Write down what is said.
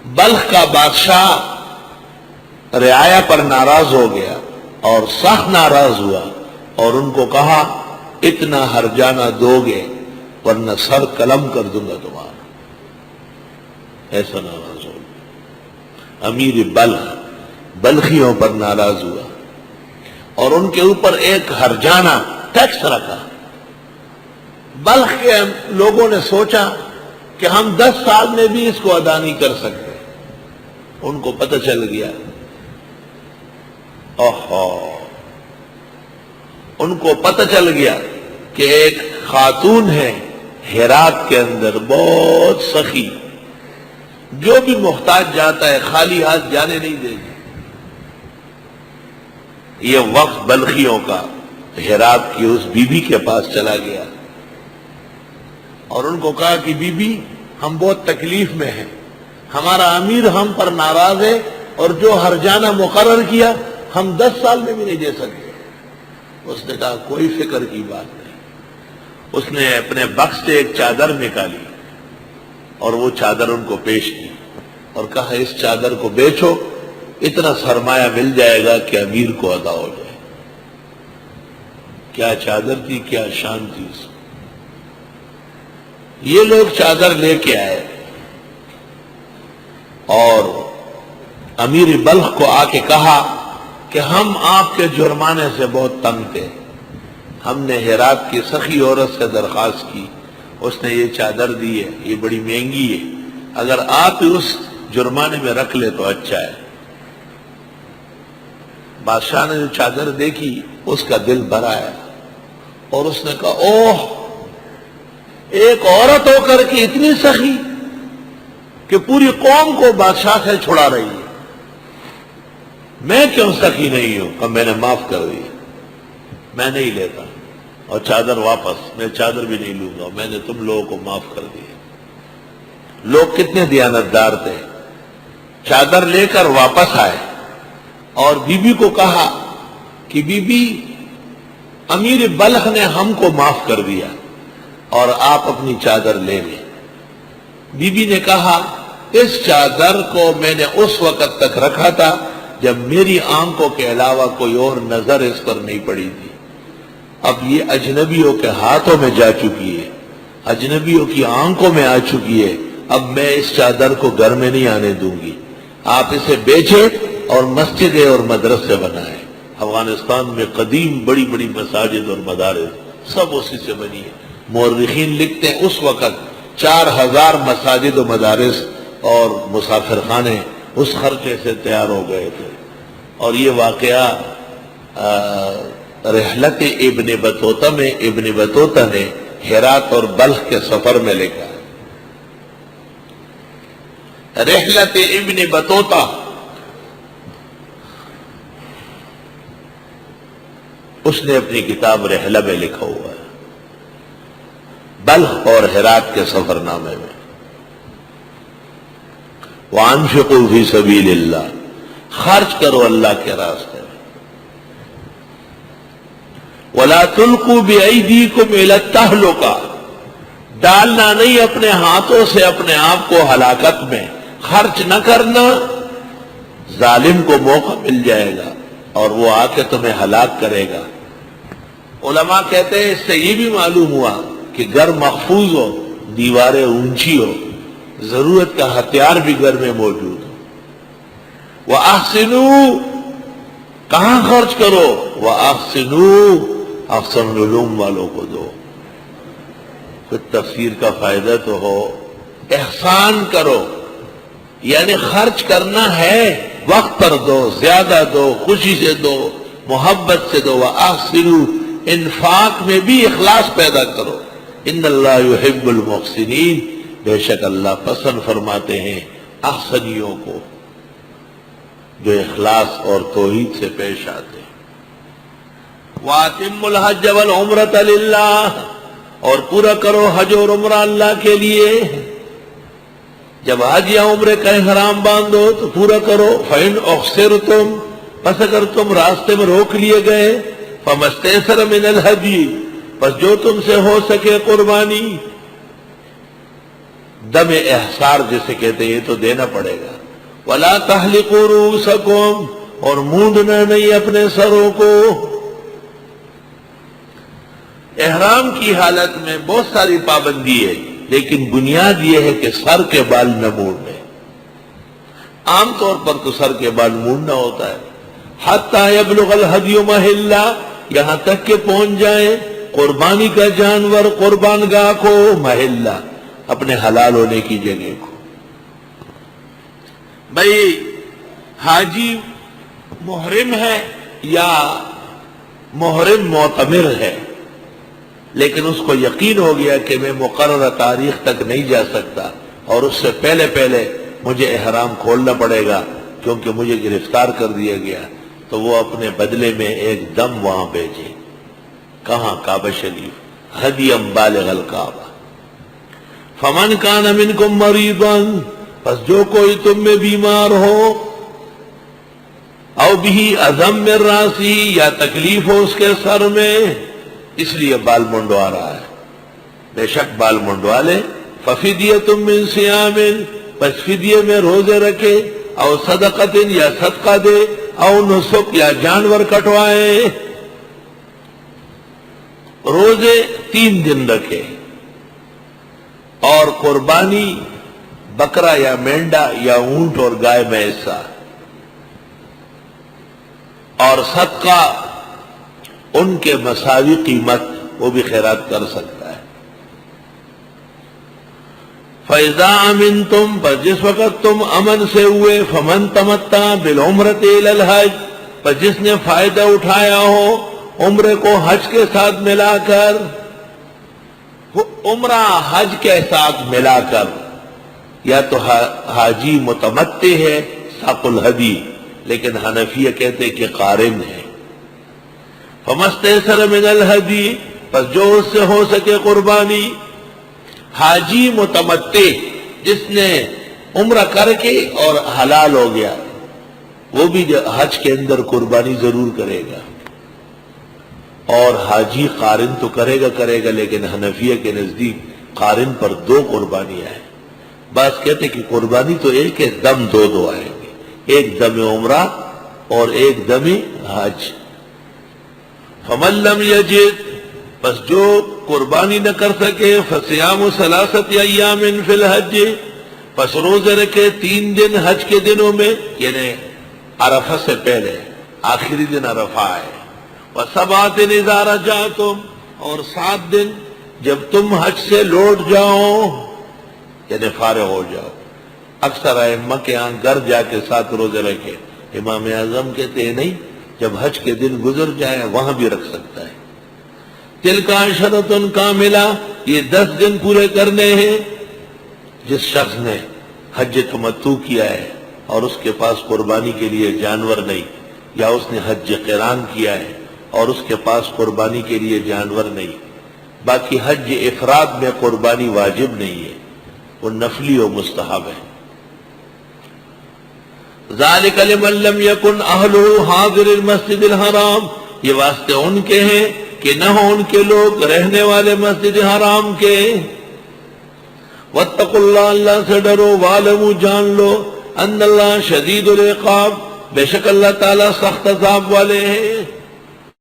بلخ کا بادشاہ رعایا پر ناراض ہو گیا اور سخت ناراض ہوا اور ان کو کہا اتنا ہرجانہ دو گے ورنہ سر قلم کر دوں گا تمہارا. ایسا ناراض ہو گیا. امیر بلخیوں پر ناراض ہوا اور ان کے اوپر ایک ہرجانہ ٹیکس رکھا. بلخ کے لوگوں نے سوچا کہ ہم 10 سال میں بھی اس کو ادا نہیں کر سکتے. ان کو پتہ چل گیا ان کو پتہ چل گیا کہ ایک خاتون ہے ہرات کے اندر بہت سخی، جو بھی محتاج جاتا ہے خالی ہاتھ جانے نہیں دے گی. یہ وقت بلخیوں کا ہرات کی اس بی بی کے پاس چلا گیا اور ان کو کہا کہ بی بی ہم بہت تکلیف میں ہیں، ہمارا امیر ہم پر ناراض ہے اور جو ہرجانہ مقرر کیا ہم 10 سال میں بھی نہیں دے سکتے. اس نے کہا کوئی فکر کی بات نہیں. اس نے اپنے بکس سے ایک چادر نکالی اور وہ چادر ان کو پیش کی اور کہا اس چادر کو بیچو، اتنا سرمایہ مل جائے گا کہ امیر کو ادا ہو جائے. کیا چادر تھی، کیا شان تھی اس میں. یہ لوگ چادر لے کے آئے اور امیر بلخ کو آ کے کہا کہ ہم آپ کے جرمانے سے بہت تنگ تھے، ہم نے ہرات کی سخی عورت سے درخواست کی، اس نے یہ چادر دی ہے، یہ بڑی مہنگی ہے، اگر آپ اس جرمانے میں رکھ لے تو اچھا ہے. بادشاہ نے جو چادر دیکھی اس کا دل بھرا ہے اور اس نے کہا اوہ، ایک عورت ہو کر کے اتنی سخی کہ پوری قوم کو بادشاہ سے چھڑا رہی ہے، میں کیوں سخی نہیں ہوں. کہ میں نے معاف کر دی، میں نہیں لیتا اور چادر واپس، میں چادر بھی نہیں لوں گا، میں نے تم لوگوں کو معاف کر دیا. لوگ کتنے دیانتدار تھے، چادر لے کر واپس آئے اور بی بی کو کہا کہ بی بی امیر بلخ نے ہم کو معاف کر دیا اور آپ اپنی چادر لے لیں. بی بی نے کہا اس چادر کو میں نے اس وقت تک رکھا تھا جب میری آنکھوں کے علاوہ کوئی اور نظر اس پر نہیں پڑی تھی. اب یہ اجنبیوں کے ہاتھوں میں جا چکی ہے، اجنبیوں کی آنکھوں میں آ چکی ہے، اب میں اس چادر کو گھر میں نہیں آنے دوں گی. آپ اسے بیچیں اور مسجدیں اور مدرسے بنائیں. افغانستان میں قدیم بڑی بڑی مساجد اور مدارس سب اسی سے بنی ہے. مورخین لکھتے ہیں اس وقت 4000 مساجد و مدارس اور مسافر خانے اس خرچے سے تیار ہو گئے تھے. اور یہ واقعہ رحلت ابن بطوطہ میں ابن بطوطہ نے ہرات اور بلخ کے سفر میں لکھا ہے. رحلت ابن بطوطہ اس نے اپنی کتاب رحلہ میں لکھا ہوا ہے، بلخ اور ہرات کے سفر نامے میں. وَأَنفِقُوا فِي سَبِيلِ اللَّهِ، خرچ کرو اللہ کے راستے میں. وَلَا تُلْقُوا بِأَيْدِيكُمْ إِلَى التَّهْلُكَةِ، ڈالنا نہیں اپنے ہاتھوں سے اپنے آپ کو ہلاکت میں. خرچ نہ کرنا، ظالم کو موقع مل جائے گا اور وہ آ کے تمہیں ہلاک کرے گا. علماء کہتے ہیں اس سے یہ بھی معلوم ہوا کہ گھر محفوظ ہو، دیواریں اونچی ہو، ضرورت کا ہتھیار بھی گھر میں موجود ہو. وَأَحْسِنُوا، کہاں خرچ کرو؟ وَأَحْسِنُوا، احسن العلوم والوں کو دو. کچھ تفسیر کا فائدہ تو ہو. احسان کرو یعنی خرچ کرنا ہے، وقت پر دو، زیادہ دو، خوشی سے دو، محبت سے دو. وَأَحْسِنُوا، انفاق میں بھی اخلاص پیدا کرو. ان اللہ یحب المحسنین، بے شک اللہ پسند فرماتے ہیں احسنیوں کو، جو اخلاص اور توحید سے پیش آتے ہیں. وَأَتِمُّوا الْحَجَّ وَالْعُمْرَةَ لِلَّهِ، اور پورا کرو حج اور عمرہ اللہ کے لیے. جب حج یا عمرے کا احرام باندھو تو پورا کرو. فَإِنْ أُحْصِرْتُمْ، پس اگر تم راستے میں روک لیے گئے، فَمَا اسْتَيْسَرَ مِنَ الْهَدْيِ، پس جو تم سے ہو سکے قربانی. دم احسار جسے کہتے ہیں یہ تو دینا پڑے گا. وَلَا تَحْلِقُوا رُؤُوسَكُمْ، اور مونڈنا نہیں اپنے سروں کو. احرام کی حالت میں بہت ساری پابندی ہے، لیکن بنیاد یہ ہے کہ سر کے بال نہ مونڈنے. عام طور پر تو سر کے بال مونڈنا ہوتا ہے. حَتَّى يَبْلُغَ الْهَدْيُ مَحِلَّهُ، یہاں تک کہ پہنچ جائے قربانی کا جانور قربان گاہ کو، محلہ اپنے حلال ہونے کی جگہ کو. بھئی حاجی محرم ہے یا محرم معتمر ہے، لیکن اس کو یقین ہو گیا کہ میں مقررہ تاریخ تک نہیں جا سکتا اور اس سے پہلے پہلے مجھے احرام کھولنا پڑے گا کیونکہ مجھے گرفتار کر دیا گیا، تو وہ اپنے بدلے میں ایک دم وہاں بھیجے. کہاں؟ کعبہ شریف. ہدیم بالغ الکعبہ. فمن کان منکم مریضا، پس جو کوئی تم میں بیمار ہو، او بھی اذم من راسی، یا تکلیف ہو اس کے سر میں، اس لیے بال منڈوا رہا ہے، بے شک بال منڈوا لے. ففدیۃ من صیام، پس فدیے میں روزے رکھے، او صدقۃ، یا صدقہ دے، او نسک، یا جانور کٹوائے. روزے 3 دن رکھے، اور قربانی بکرا یا مینڈا یا اونٹ اور گائے میں حصہ، اور صدقہ ان کے مساوی قیمت وہ بھی خیرات کر سکتا ہے. فَإِذَا أَمِنْتُمْ، پر جس وقت تم امن سے ہوئے، فَمَنْ تَمَتَّعَ بِالْعُمْرَةِ إِلَى الْحَجِّ، پر جس نے فائدہ اٹھایا ہو عمرے کو حج کے ساتھ ملا کر، عمرہ حج کے ساتھ ملا کر، یا تو حاجی متمتع ہے ساق الہدی، لیکن حنفیہ کہتے کہ قارن ہے. فَمَسْتَيْسَرَ مِنَ الْهَدِي، پس جو اس سے ہو سکے قربانی. حاجی متمتع جس نے عمرہ کر کے اور حلال ہو گیا، وہ بھی حج کے اندر قربانی ضرور کرے گا. اور حاجی قارن تو کرے گا، لیکن حنفیہ کے نزدیک قارن پر 2 قربانیاں ہیں. بعض کہتے کہ قربانی تو ایک ہے، دم 2 آئیں گے، ایک دم عمرہ اور ایک دم حج. فَمَن لَّمْ يَجِدْ، پس جو قربانی نہ کر سکے، فَصِيَامُ 3 أَيَّامٍ فِي الْحَجِّ، پس روزے رکھے 3 دن حج کے دنوں میں، یعنی عرفہ سے پہلے، آخری دن عرفہ ہے. وَسَبْعَةٍ إِذَا رَجَعْتُمْ، اور 7 دن جب تم حج سے لوٹ جاؤ، یعنی فارغ ہو جاؤ. اکثر ائمہ کے ہاں گھر جا کے 7 روزے رکھے. امام اعظم کہتے ہیں نہیں، جب حج کے دن گزر جائے وہاں بھی رکھ سکتا ہے. تِلْكَ عَشْرَةٌ کاملہ، یہ 10 دن پورے کرنے ہیں. جس شخص نے حج تمتع کیا ہے اور اس کے پاس قربانی کے لیے جانور نہیں، یا اس نے حج قران کیا ہے اور اس کے پاس قربانی کے لیے جانور نہیں، باقی حج افراد میں قربانی واجب نہیں ہے، وہ نفلی و مستحب ہے. ذَلِكَ لِمَن لَّمْ يَكُنْ أَهْلُهُ حَاضِرِ الْمَسْجِدِ الْحَرَامِ، یہ واسطے ان کے ہیں کہ نہ ہو ان کے لوگ رہنے والے مسجد حرام کے. وَاتَّقُوا اللَّهَ، اللہ سے ڈرو. وَاعْلَمُوا، جان لو. أَنَّ اللَّهَ شَدِيدُ الْعِقَابِ، بے شک اللہ تعالیٰ سخت عذاب والے ہیں.